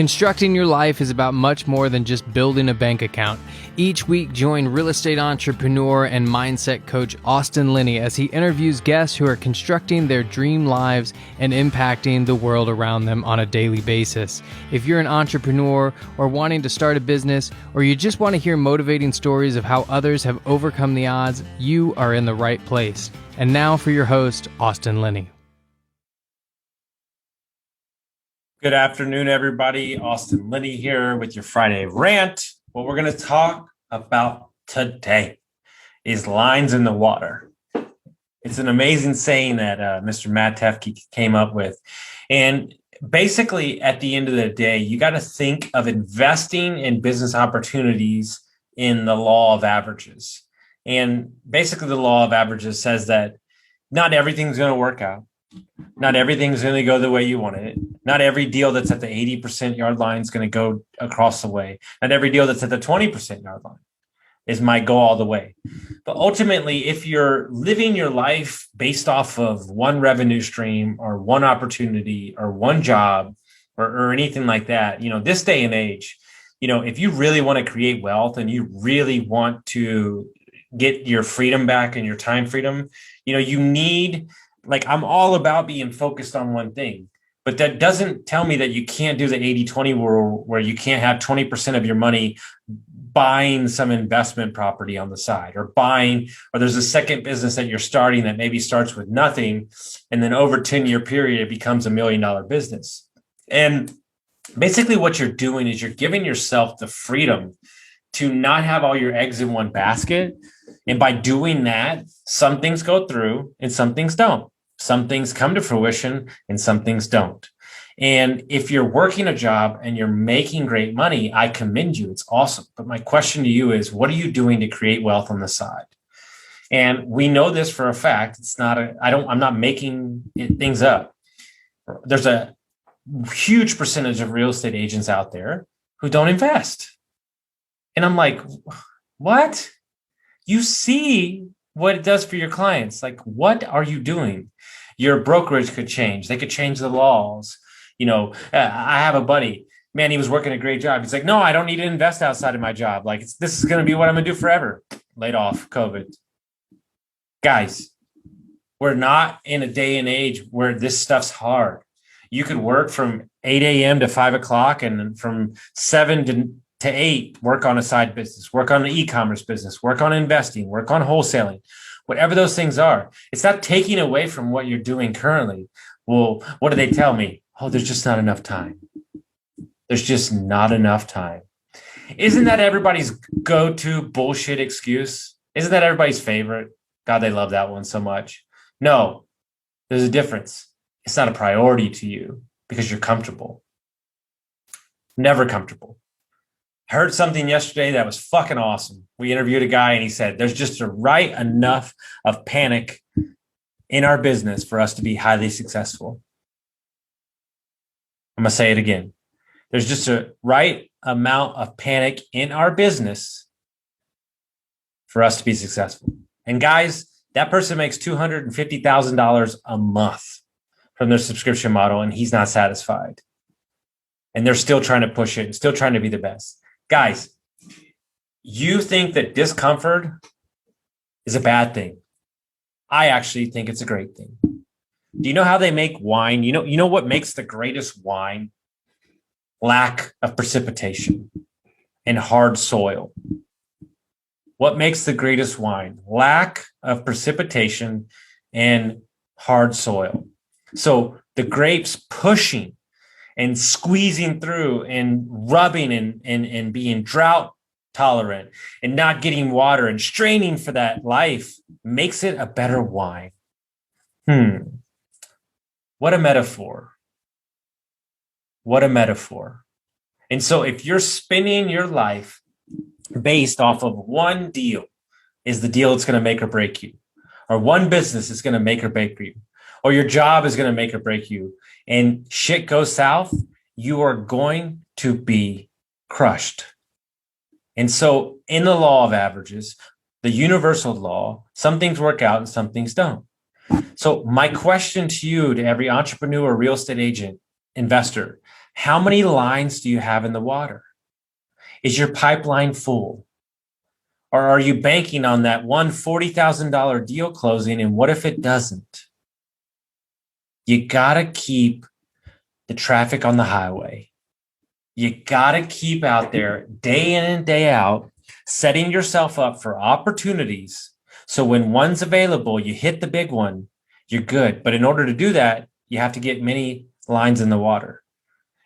Constructing your life is about much more than just building a bank account. Each week, join real estate entrepreneur and mindset coach Austin Linney as he interviews guests who are constructing their dream lives and impacting the world around them on a daily basis. If you're an entrepreneur or wanting to start a business, or you just want to hear motivating stories of how others have overcome the odds, you are in the right place. And now for your host, Austin Linney. Good afternoon, everybody. Austin Linney here with your Friday Rant. What we're going to talk about today is lines in the water. It's an amazing saying that Mr. Matt Tefke came up with. And basically, at the end of the day, you got to think of investing in business opportunities in the law of averages. And basically, the law of averages says that not everything's going to work out. Not everything's going to go the way you wanted it. Not every deal that's at the 80% yard line is going to go across the way. Not every deal that's at the 20% yard line might go all the way. But ultimately, if you're living your life based off of one revenue stream or one opportunity or one job or anything like that, this day and age, if you really want to create wealth and you really want to get your freedom back and your time freedom, you need... I'm all about being focused on one thing, but that doesn't tell me that you can't do the 80-20 rule where you can't have 20% of your money buying some investment property on the side or there's a second business that you're starting that maybe starts with nothing. And then over a 10-year period, it becomes $1 million business. And basically what you're doing is you're giving yourself the freedom to not have all your eggs in one basket. And by doing that, some things go through and some things don't. Some things come to fruition and some things don't. And if you're working a job and you're making great money, I commend you. It's awesome. But my question to you is, what are you doing to create wealth on the side? And we know this for a fact. I'm not making things up. There's a huge percentage of real estate agents out there who don't invest. And I'm like, what? You see what it does for your clients. Like, what are you doing? Your brokerage could change. They could change the laws. I have a buddy, man, he was working a great job. He's like, no, I don't need to invest outside of my job. This is going to be what I'm going to do forever. Laid off, COVID. Guys, we're not in a day and age where this stuff's hard. You could work from 8 a.m. to 5 o'clock and from 7 to 8, work on a side business, work on an e-commerce business, work on investing, work on wholesaling, whatever those things are. It's not taking away from what you're doing currently. Well, what do they tell me? Oh, there's just not enough time. There's just not enough time. Isn't that everybody's go-to bullshit excuse? Isn't that everybody's favorite? God, they love that one so much. No, there's a difference. It's not a priority to you because you're comfortable. Never comfortable. I heard something yesterday that was fucking awesome. We interviewed a guy and he said, there's just a right enough of panic in our business for us to be highly successful. I'm going to say it again. There's just a right amount of panic in our business for us to be successful. And guys, that person makes $250,000 a month from their subscription model and he's not satisfied. And they're still trying to push it and still trying to be the best. Guys, you think that discomfort is a bad thing. I actually think it's a great thing. Do you know how they make wine? You know what makes the greatest wine? Lack of precipitation and hard soil. What makes the greatest wine? Lack of precipitation and hard soil. So the grapes pushing and squeezing through and rubbing and being drought tolerant and not getting water and straining for that life makes it a better wine. What a metaphor. What a metaphor. And so if you're spending your life based off of one deal is the deal that's going to make or break you, or one business is going to make or break you, or your job is going to make or break you, and shit goes south, you are going to be crushed. And so in the law of averages, the universal law, some things work out and some things don't. So my question to you, to every entrepreneur, real estate agent, investor, How many lines do you have in the water? Is your pipeline full? Or are you banking on that one $40,000 deal closing? And what if it doesn't? You got to keep the traffic on the highway. You got to keep out there day in and day out, setting yourself up for opportunities. So when one's available, you hit the big one, you're good. But in order to do that, you have to get many lines in the water.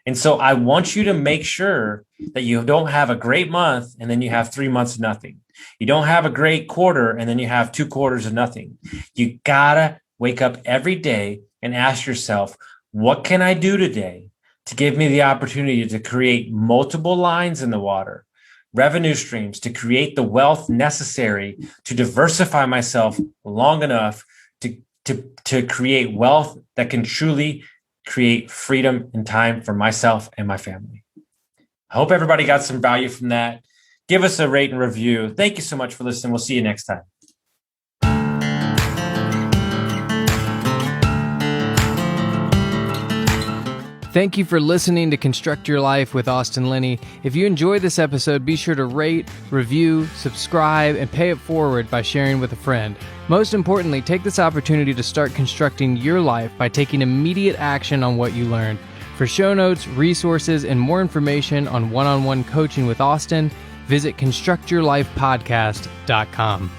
And so I want you to make sure that you don't have a great month and then you have 3 months of nothing. You don't have a great quarter and then you have 2 quarters of nothing. You gotta wake up every day and ask yourself, what can I do today to give me the opportunity to create multiple lines in the water, revenue streams, to create the wealth necessary to diversify myself long enough to create wealth that can truly create freedom and time for myself and my family. I hope everybody got some value from that. Give us a rate and review. Thank you so much for listening. We'll see you next time. Thank you for listening to Construct Your Life with Austin Linney. If you enjoyed this episode, be sure to rate, review, subscribe, and pay it forward by sharing with a friend. Most importantly, take this opportunity to start constructing your life by taking immediate action on what you learned. For show notes, resources, and more information on one-on-one coaching with Austin, visit constructyourlifepodcast.com.